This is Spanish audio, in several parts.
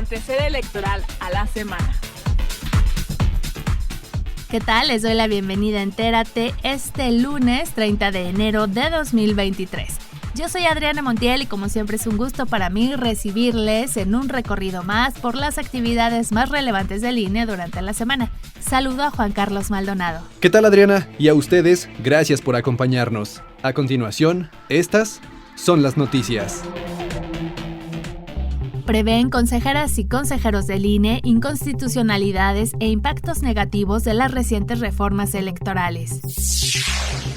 acontecer electoral a la semana. ¿Qué tal? Les doy la bienvenida a Entérate este lunes 30 de enero de 2023. Yo soy Adriana Montiel y como siempre es un gusto para mí recibirles en un recorrido más por las actividades más relevantes del INE durante la semana. Saludo a Juan Carlos Maldonado. ¿Qué tal, Adriana? Y a ustedes, gracias por acompañarnos. A continuación, estas son las noticias. Prevén consejeras y consejeros del INE inconstitucionalidades e impactos negativos de las recientes reformas electorales.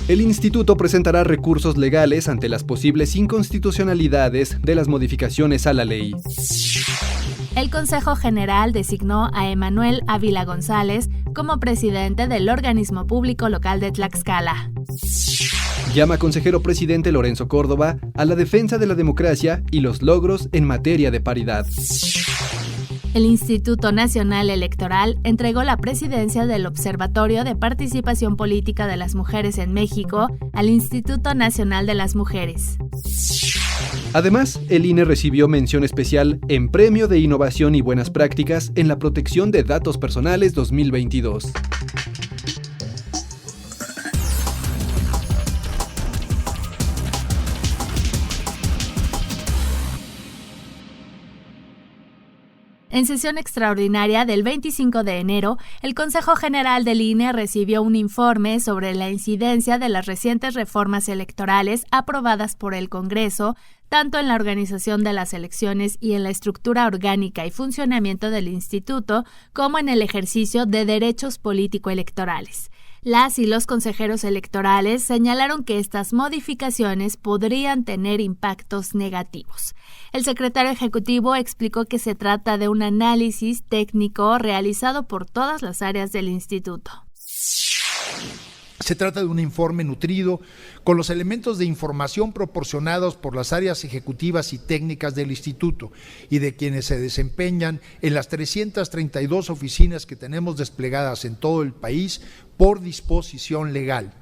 El instituto presentará recursos legales ante las posibles inconstitucionalidades de las modificaciones a la ley. El Consejo General designó a Emanuel Ávila González como presidente del organismo público local de Tlaxcala. Llama consejero presidente Lorenzo Córdoba a la defensa de la democracia y los logros en materia de paridad. El Instituto Nacional Electoral entregó la presidencia del Observatorio de Participación Política de las Mujeres en México al Instituto Nacional de las Mujeres. Además, el INE recibió mención especial en Premio de Innovación y Buenas Prácticas en la Protección de Datos Personales 2022. En sesión extraordinaria del 25 de enero, el Consejo General del INE recibió un informe sobre la incidencia de las recientes reformas electorales aprobadas por el Congreso, tanto en la organización de las elecciones y en la estructura orgánica y funcionamiento del instituto, como en el ejercicio de derechos político-electorales. Las y los consejeros electorales señalaron que estas modificaciones podrían tener impactos negativos. El secretario ejecutivo explicó que se trata de un análisis técnico realizado por todas las áreas del instituto. Se trata de un informe nutrido con los elementos de información proporcionados por las áreas ejecutivas y técnicas del instituto y de quienes se desempeñan en las 332 oficinas que tenemos desplegadas en todo el país por disposición legal.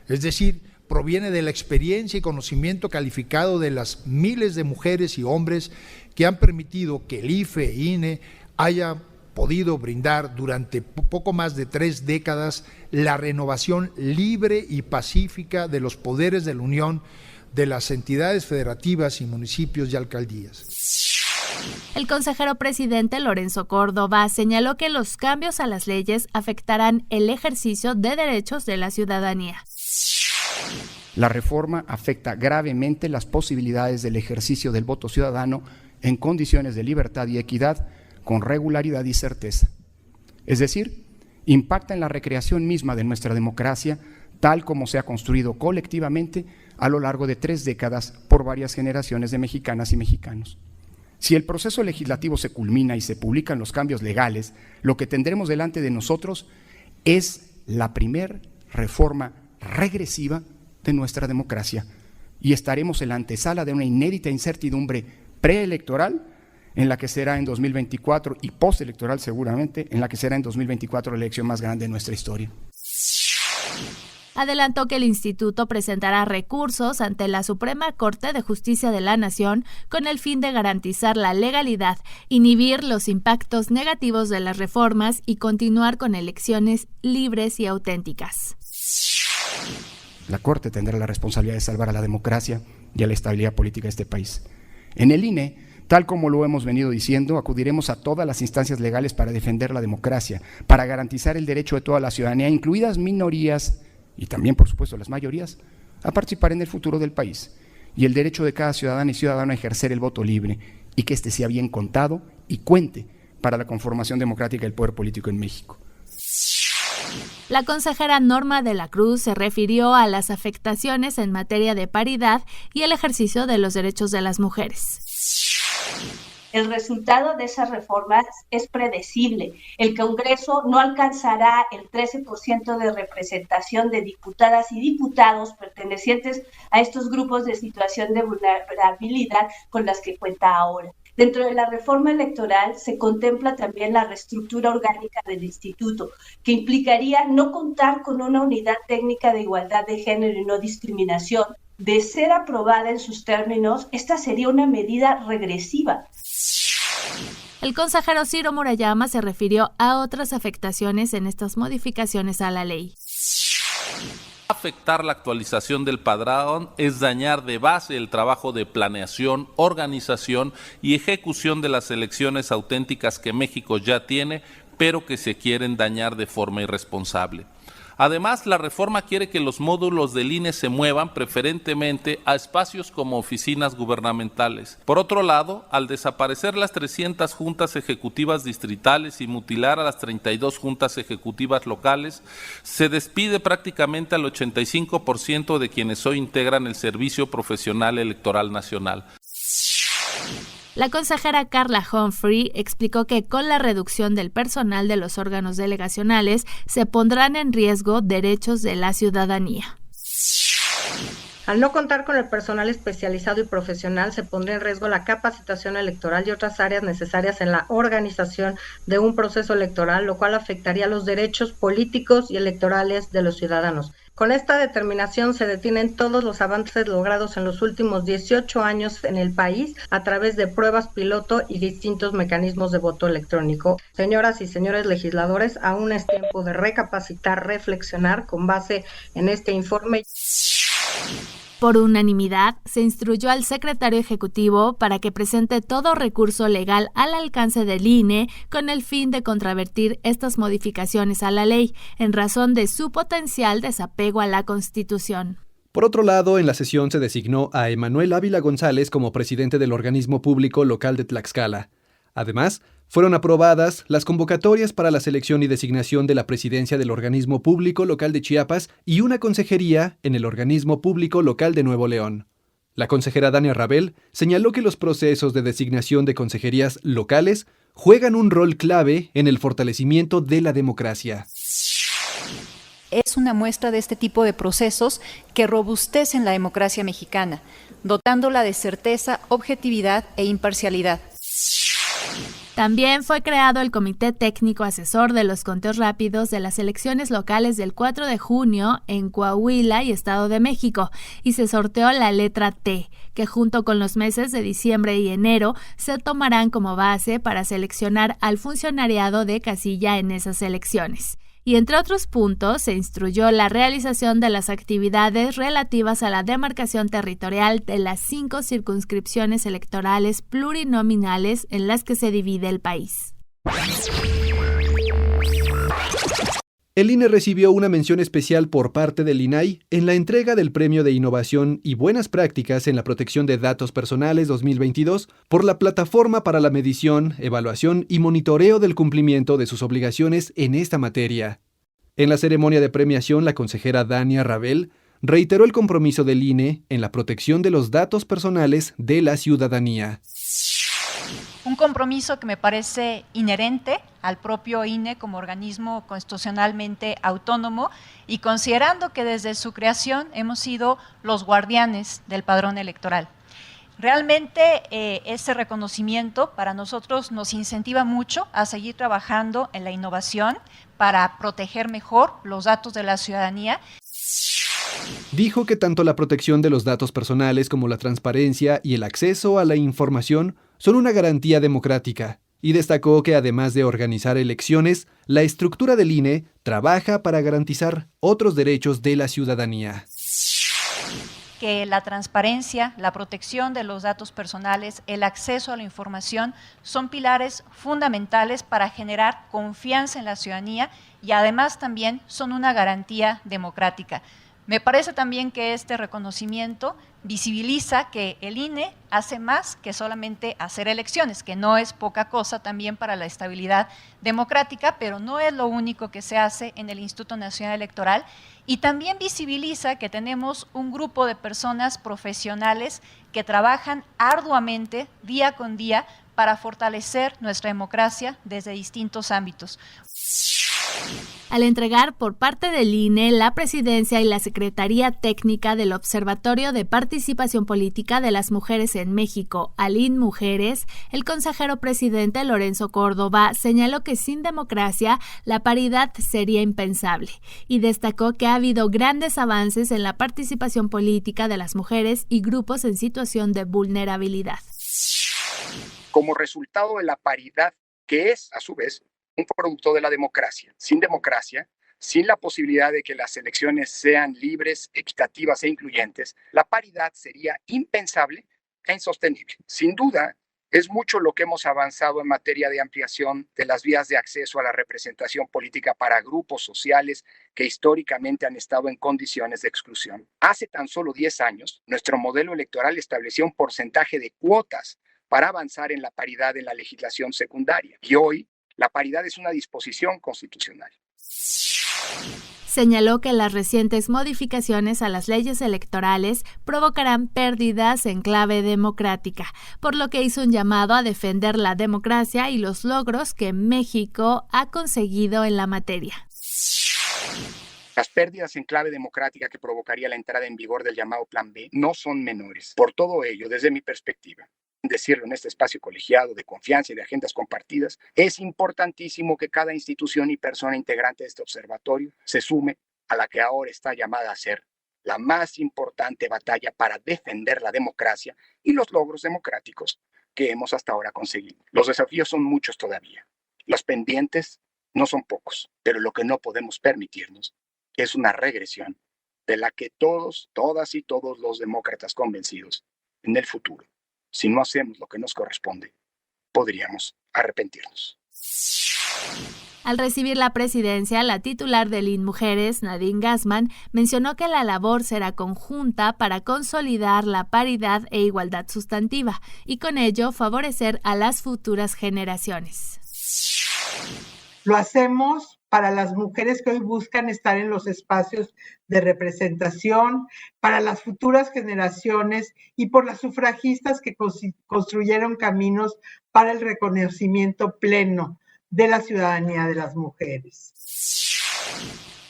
Es decir, proviene de la experiencia y conocimiento calificado de las miles de mujeres y hombres que han permitido que el IFE e INE haya podido brindar durante poco más de 3 décadas la renovación libre y pacífica de los poderes de la Unión, de las entidades federativas y municipios y alcaldías. El consejero presidente Lorenzo Córdoba señaló que los cambios a las leyes afectarán el ejercicio de derechos de la ciudadanía. La reforma afecta gravemente las posibilidades del ejercicio del voto ciudadano en condiciones de libertad y equidad, con regularidad y certeza. Es decir, impacta en la recreación misma de nuestra democracia, tal como se ha construido colectivamente a lo largo de 3 décadas por varias generaciones de mexicanas y mexicanos. Si el proceso legislativo se culmina y se publican los cambios legales, lo que tendremos delante de nosotros es la primer reforma regresiva de nuestra democracia y estaremos en la antesala de una inédita incertidumbre preelectoral en la que será en 2024 y postelectoral seguramente, en la que será en 2024 la elección más grande de nuestra historia. Adelantó que el instituto presentará recursos ante la Suprema Corte de Justicia de la Nación con el fin de garantizar la legalidad, inhibir los impactos negativos de las reformas y continuar con elecciones libres y auténticas. La Corte tendrá la responsabilidad de salvar a la democracia y a la estabilidad política de este país. En el INE, tal como lo hemos venido diciendo, acudiremos a todas las instancias legales para defender la democracia, para garantizar el derecho de toda la ciudadanía, incluidas minorías y también, por supuesto, las mayorías, a participar en el futuro del país y el derecho de cada ciudadana y ciudadano a ejercer el voto libre y que éste sea bien contado y cuente para la conformación democrática del poder político en México. La consejera Norma de la Cruz se refirió a las afectaciones en materia de paridad y el ejercicio de los derechos de las mujeres. El resultado de esas reformas es predecible. El Congreso no alcanzará el 13% de representación de diputadas y diputados pertenecientes a estos grupos de situación de vulnerabilidad con las que cuenta ahora. Dentro de la reforma electoral se contempla también la reestructura orgánica del instituto, que implicaría no contar con una unidad técnica de igualdad de género y no discriminación. De ser aprobada en sus términos, esta sería una medida regresiva. El consejero Ciro Murayama se refirió a otras afectaciones en estas modificaciones a la ley. Afectar la actualización del padrón es dañar de base el trabajo de planeación, organización y ejecución de las elecciones auténticas que México ya tiene, pero que se quieren dañar de forma irresponsable. Además, la reforma quiere que los módulos del INE se muevan preferentemente a espacios como oficinas gubernamentales. Por otro lado, al desaparecer las 300 juntas ejecutivas distritales y mutilar a las 32 juntas ejecutivas locales, se despide prácticamente al 85% de quienes hoy integran el Servicio Profesional Electoral Nacional. La consejera Carla Humphrey explicó que con la reducción del personal de los órganos delegacionales se pondrán en riesgo derechos de la ciudadanía. Al no contar con el personal especializado y profesional, se pondría en riesgo la capacitación electoral y otras áreas necesarias en la organización de un proceso electoral, lo cual afectaría los derechos políticos y electorales de los ciudadanos. Con esta determinación se detienen todos los avances logrados en los últimos 18 años en el país a través de pruebas piloto y distintos mecanismos de voto electrónico. Señoras y señores legisladores, aún es tiempo de recapacitar, reflexionar con base en este informe. Por unanimidad, se instruyó al secretario ejecutivo para que presente todo recurso legal al alcance del INE con el fin de contravertir estas modificaciones a la ley, en razón de su potencial desapego a la Constitución. Por otro lado, en la sesión se designó a Emanuel Ávila González como presidente del organismo público local de Tlaxcala. Además, fueron aprobadas las convocatorias para la selección y designación de la presidencia del organismo público local de Chiapas y una consejería en el organismo público local de Nuevo León. La consejera Dania Rabel señaló que los procesos de designación de consejerías locales juegan un rol clave en el fortalecimiento de la democracia. Es una muestra de este tipo de procesos que robustecen la democracia mexicana, dotándola de certeza, objetividad e imparcialidad. También fue creado el Comité Técnico Asesor de los Conteos Rápidos de las elecciones locales del 4 de junio en Coahuila y Estado de México, y se sorteó la letra T, que junto con los meses de diciembre y enero se tomarán como base para seleccionar al funcionariado de casilla en esas elecciones. Y entre otros puntos, se instruyó la realización de las actividades relativas a la demarcación territorial de las 5 circunscripciones electorales plurinominales en las que se divide el país. El INE recibió una mención especial por parte del INAI en la entrega del Premio de Innovación y Buenas Prácticas en la Protección de Datos Personales 2022 por la plataforma para la medición, evaluación y monitoreo del cumplimiento de sus obligaciones en esta materia. En la ceremonia de premiación, la consejera Dania Rabel reiteró el compromiso del INE en la protección de los datos personales de la ciudadanía. Un compromiso que me parece inherente al propio INE como organismo constitucionalmente autónomo y considerando que desde su creación hemos sido los guardianes del padrón electoral. Realmente ese reconocimiento para nosotros nos incentiva mucho a seguir trabajando en la innovación para proteger mejor los datos de la ciudadanía. Dijo que tanto la protección de los datos personales como la transparencia y el acceso a la información son una garantía democrática, y destacó que además de organizar elecciones, la estructura del INE trabaja para garantizar otros derechos de la ciudadanía. Que la transparencia, la protección de los datos personales, el acceso a la información son pilares fundamentales para generar confianza en la ciudadanía y además también son una garantía democrática. Me parece también que este reconocimiento visibiliza que el INE hace más que solamente hacer elecciones, que no es poca cosa también para la estabilidad democrática, pero no es lo único que se hace en el Instituto Nacional Electoral, y también visibiliza que tenemos un grupo de personas profesionales que trabajan arduamente día con día para fortalecer nuestra democracia desde distintos ámbitos. Al entregar por parte del INE la presidencia y la Secretaría Técnica del Observatorio de Participación Política de las Mujeres en México, ALIN Mujeres, el consejero presidente Lorenzo Córdoba señaló que sin democracia la paridad sería impensable y destacó que ha habido grandes avances en la participación política de las mujeres y grupos en situación de vulnerabilidad. como resultado de la paridad, que es, a su vez, un producto de la democracia. Sin democracia, sin la posibilidad de que las elecciones sean libres, equitativas e incluyentes, la paridad sería impensable e insostenible. Sin duda, es mucho lo que hemos avanzado en materia de ampliación de las vías de acceso a la representación política para grupos sociales que históricamente han estado en condiciones de exclusión. Hace tan solo 10 años, nuestro modelo electoral establecía un porcentaje de cuotas para avanzar en la paridad en la legislación secundaria. Y hoy, la paridad es una disposición constitucional. Señaló que las recientes modificaciones a las leyes electorales provocarán pérdidas en clave democrática, por lo que hizo un llamado a defender la democracia y los logros que México ha conseguido en la materia. Las pérdidas en clave democrática que provocaría la entrada en vigor del llamado Plan B no son menores. Por todo ello, desde mi perspectiva, decirlo en este espacio colegiado de confianza y de agendas compartidas, es importantísimo que cada institución y persona integrante de este observatorio se sume a la que ahora está llamada a ser la más importante batalla para defender la democracia y los logros democráticos que hemos hasta ahora conseguido. Los desafíos son muchos todavía. Los pendientes no son pocos, pero lo que no podemos permitirnos es una regresión de la que todos, todas y todos los demócratas convencidos en el futuro, si no hacemos lo que nos corresponde, podríamos arrepentirnos. Al recibir la presidencia, la titular del INMujeres, Nadine Gassman, mencionó que la labor será conjunta para consolidar la paridad e igualdad sustantiva y con ello favorecer a las futuras generaciones. Lo hacemos para las mujeres que hoy buscan estar en los espacios de representación, para las futuras generaciones y por las sufragistas que construyeron caminos para el reconocimiento pleno de la ciudadanía de las mujeres.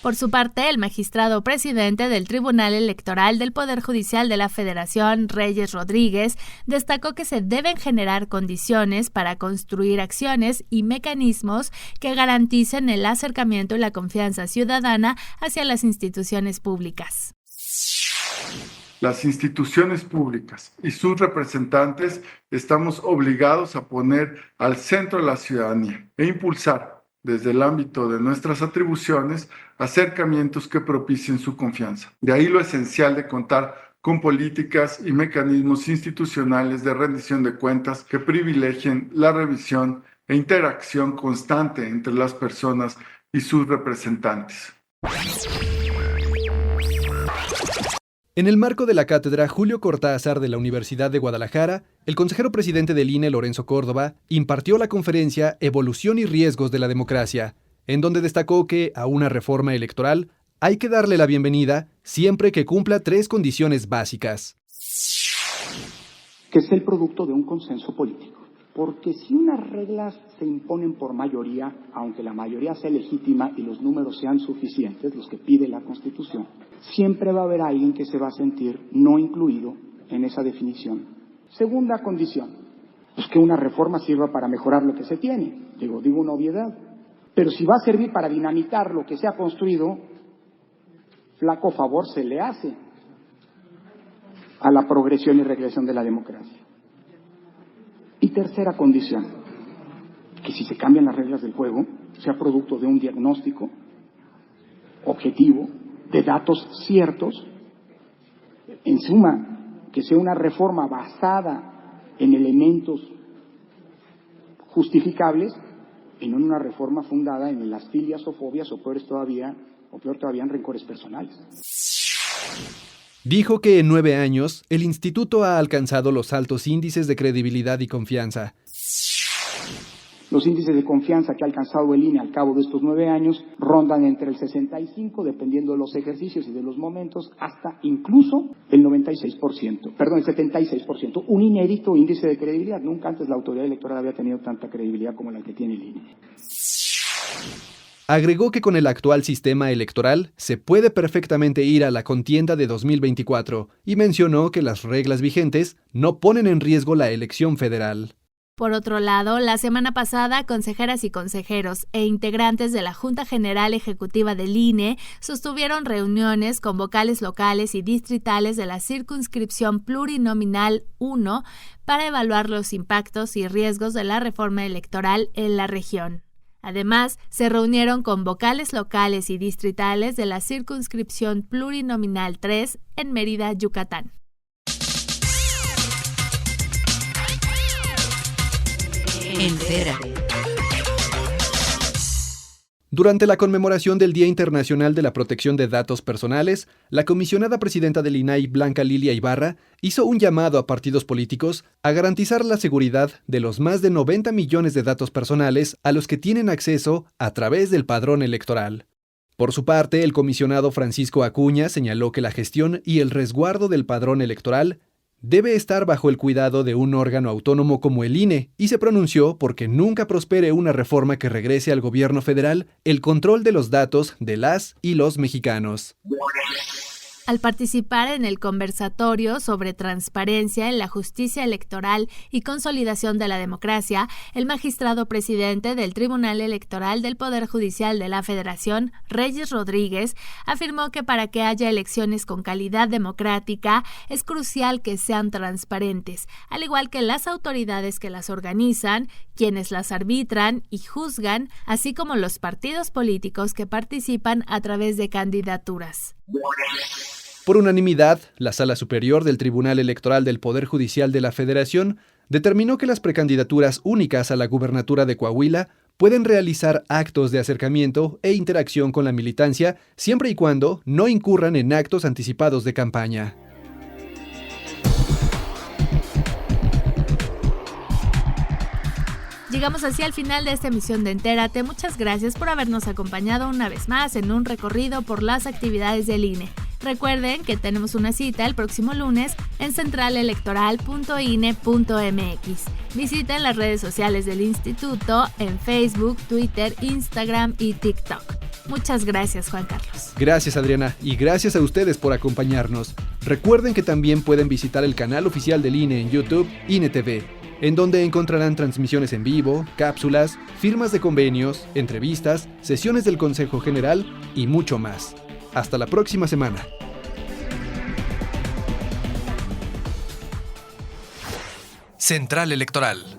Por su parte, el magistrado presidente del Tribunal Electoral del Poder Judicial de la Federación, Reyes Rodríguez, destacó que se deben generar condiciones para construir acciones y mecanismos que garanticen el acercamiento y la confianza ciudadana hacia las instituciones públicas. Las instituciones públicas y sus representantes estamos obligados a poner al centro a la ciudadanía e impulsar desde el ámbito de nuestras atribuciones, acercamientos que propicien su confianza. De ahí lo esencial de contar con políticas y mecanismos institucionales de rendición de cuentas que privilegien la revisión e interacción constante entre las personas y sus representantes. En el marco de la cátedra Julio Cortázar de la Universidad de Guadalajara, el consejero presidente del INE, Lorenzo Córdoba, impartió la conferencia Evolución y Riesgos de la Democracia, en donde destacó que a una reforma electoral hay que darle la bienvenida siempre que cumpla 3 condiciones básicas. Que es el producto de un consenso político. Porque si unas reglas se imponen por mayoría, aunque la mayoría sea legítima y los números sean suficientes, los que pide la Constitución, siempre va a haber alguien que se va a sentir no incluido en esa definición. Segunda condición, pues que una reforma sirva para mejorar lo que se tiene. Digo una obviedad. Pero si va a servir para dinamitar lo que se ha construido, flaco favor se le hace a la progresión y regresión de la democracia. Y tercera condición, que si se cambian las reglas del juego, sea producto de un diagnóstico objetivo, de datos ciertos, en suma, que sea una reforma basada en elementos justificables y no en una reforma fundada en las filias o fobias o peor todavía en rencores personales. Dijo que en 9 años el instituto ha alcanzado los altos índices de credibilidad y confianza. Los índices de confianza que ha alcanzado el INE al cabo de estos 9 años rondan entre el 65, dependiendo de los ejercicios y de los momentos, hasta incluso el 76%, un inédito índice de credibilidad. Nunca antes la autoridad electoral había tenido tanta credibilidad como la que tiene el INE. Agregó que con el actual sistema electoral se puede perfectamente ir a la contienda de 2024 y mencionó que las reglas vigentes no ponen en riesgo la elección federal. Por otro lado, la semana pasada, consejeras y consejeros e integrantes de la Junta General Ejecutiva del INE sostuvieron reuniones con vocales locales y distritales de la circunscripción plurinominal 1 para evaluar los impactos y riesgos de la reforma electoral en la región. Además, se reunieron con vocales locales y distritales de la circunscripción plurinominal 3 en Mérida, Yucatán. Entérate. Durante la conmemoración del Día Internacional de la Protección de Datos Personales, la comisionada presidenta del INAI, Blanca Lilia Ibarra, hizo un llamado a partidos políticos a garantizar la seguridad de los más de 90 millones de datos personales a los que tienen acceso a través del padrón electoral. Por su parte, el comisionado Francisco Acuña señaló que la gestión y el resguardo del padrón electoral debe estar bajo el cuidado de un órgano autónomo como el INE y se pronunció porque nunca prospere una reforma que regrese al gobierno federal el control de los datos de las y los mexicanos. Al participar en el conversatorio sobre transparencia en la justicia electoral y consolidación de la democracia, el magistrado presidente del Tribunal Electoral del Poder Judicial de la Federación, Reyes Rodríguez, afirmó que para que haya elecciones con calidad democrática es crucial que sean transparentes, al igual que las autoridades que las organizan, quienes las arbitran y juzgan, así como los partidos políticos que participan a través de candidaturas. Por unanimidad, la Sala Superior del Tribunal Electoral del Poder Judicial de la Federación determinó que las precandidaturas únicas a la gubernatura de Coahuila pueden realizar actos de acercamiento e interacción con la militancia siempre y cuando no incurran en actos anticipados de campaña. Llegamos así al final de esta emisión de Entérate. Muchas gracias por habernos acompañado una vez más en un recorrido por las actividades del INE. Recuerden que tenemos una cita el próximo lunes en centralelectoral.ine.mx. Visiten las redes sociales del instituto en Facebook, Twitter, Instagram y TikTok. Muchas gracias, Juan Carlos. Gracias, Adriana, y gracias a ustedes por acompañarnos. Recuerden que también pueden visitar el canal oficial del INE en YouTube, INE TV, en donde encontrarán transmisiones en vivo, cápsulas, firmas de convenios, entrevistas, sesiones del Consejo General y mucho más. Hasta la próxima semana. Central Electoral.